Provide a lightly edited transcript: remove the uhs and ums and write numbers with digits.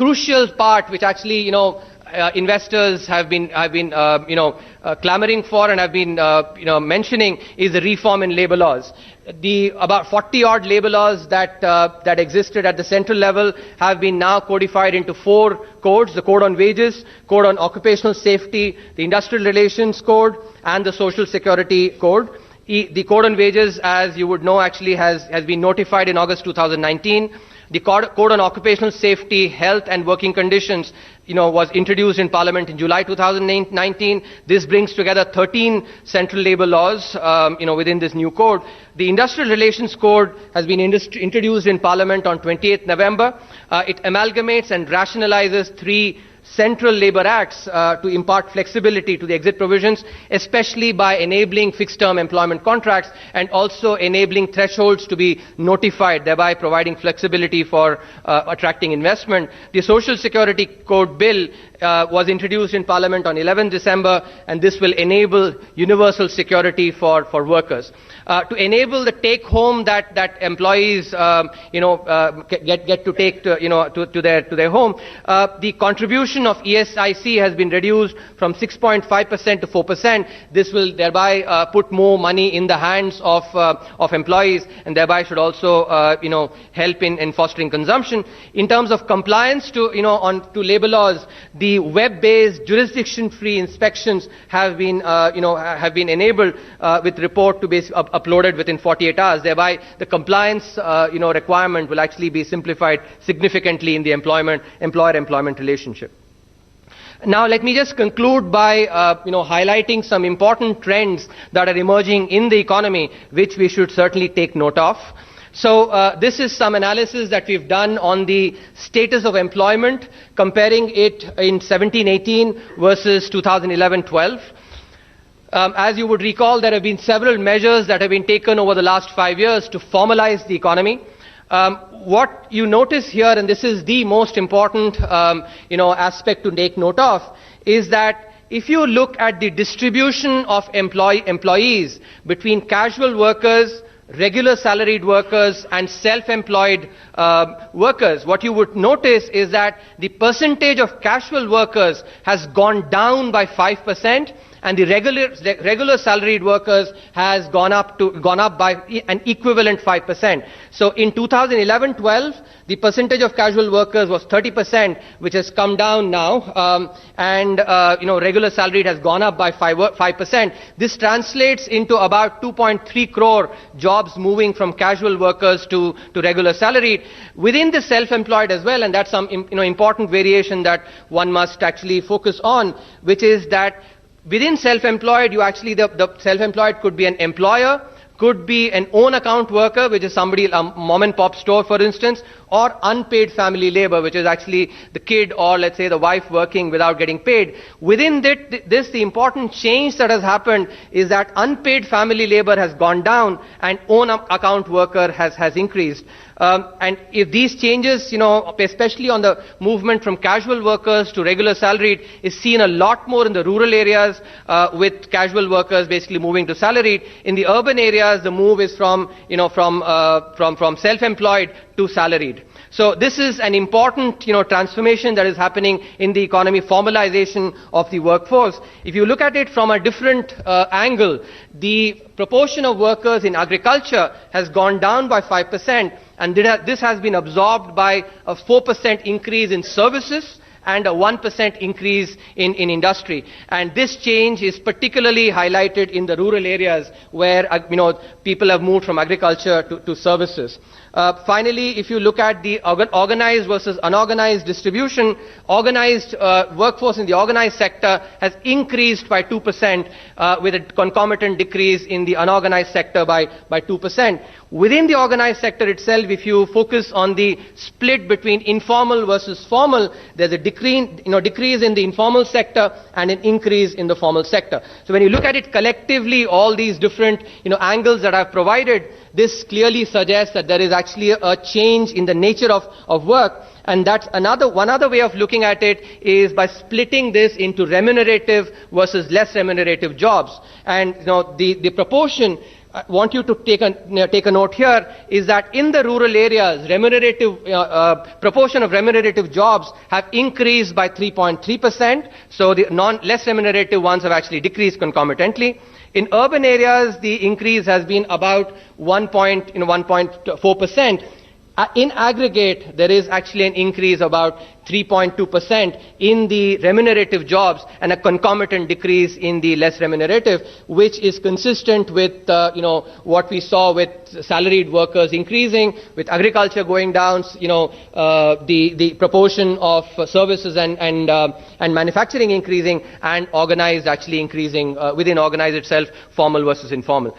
crucial part which actually, investors have been clamoring for and have been, mentioning is the reform in labor laws. The about 40-odd labor laws that existed at the central level have been now codified into 4 codes: the Code on Wages, Code on Occupational Safety, the Industrial Relations Code, and the Social Security Code. The Code on Wages, as you would know, actually has been notified in August 2019. The Code on Occupational Safety, Health and Working Conditions, was introduced in Parliament in July 2019. This brings together 13 central labor laws, within this new code. The Industrial Relations Code has been introduced in Parliament on 28th November. It amalgamates and rationalizes 3 central labor acts to impart flexibility to the exit provisions, especially by enabling fixed-term employment contracts and also enabling thresholds to be notified, thereby providing flexibility for attracting investment. The Social Security Code bill was introduced in Parliament on 11th December, and this will enable universal security for workers. To enable the take-home that employees get to take to their home, the contribution of ESIC has been reduced from 6.5% to 4%. This will thereby put more money in the hands of employees, and thereby should also help in fostering consumption. In terms of compliance to labor laws, the web-based jurisdiction-free inspections have been enabled with report to be uploaded within 48 hours. Thereby, the compliance requirement will actually be simplified significantly in the employer-employment relationship. Now, let me just conclude by highlighting some important trends that are emerging in the economy, which we should certainly take note of. So this is some analysis that we've done on the status of employment, comparing it in 17-18 versus 2011-12. As you would recall, there have been several measures that have been taken over the last 5 years to formalize the economy. What you notice here, and this is the most important aspect to take note of, is that if you look at the distribution of employees between casual workers, regular salaried workers and self-employed workers, what you would notice is that the percentage of casual workers has gone down by 5%, and the regular salaried workers has gone up by an equivalent 5%. So in 2011-12, the percentage of casual workers was 30%, which has come down now, and regular salaried has gone up by 5%. This translates into about 2.3 crore jobs moving from casual workers to regular salaried. Within the self-employed as well, and that's some important variation that one must actually focus on, which is that within self-employed, the self-employed could be an employer, could be an own account worker, which is somebody, a mom and pop store, for instance, or unpaid family labor, which is actually the kid or, let's say, the wife working without getting paid. Within this, the important change that has happened is that unpaid family labor has gone down and own account worker has increased. And if these changes, especially on the movement from casual workers to regular salaried, is seen a lot more in the rural areas, with casual workers basically moving to salaried. In the urban areas, the move is from self-employed to salaried. So this is an important, transformation that is happening in the economy, formalization of the workforce. If you look at it from a different angle, the proportion of workers in agriculture has gone down by 5%, and this has been absorbed by a 4% increase in services and a 1% increase in industry. And this change is particularly highlighted in the rural areas where people have moved from agriculture to services. Finally, if you look at the organized versus unorganized distribution, organized workforce in the organized sector has increased by 2%, with a concomitant decrease in the unorganized sector by 2%. Within the organized sector itself, if you focus on the split between informal versus formal, there's a decrease in the informal sector and an increase in the formal sector. So when you look at it collectively, all these different angles that I've provided, this clearly suggests that there is actually a change in the nature of work. And that's one other way of looking at it is by splitting this into remunerative versus less remunerative jobs. And the proportion I want you to take a note here is that in the rural areas, proportion of remunerative jobs have increased by 3.3%. So the less remunerative ones have actually decreased concomitantly. In urban areas, the increase has been about 1.4%. In aggregate, there is actually an increase about 3.2% in the remunerative jobs and a concomitant decrease in the less remunerative, which is consistent with what we saw with salaried workers increasing, with agriculture going down, the proportion of services and manufacturing increasing, and organized actually increasing within organized itself, formal versus informal.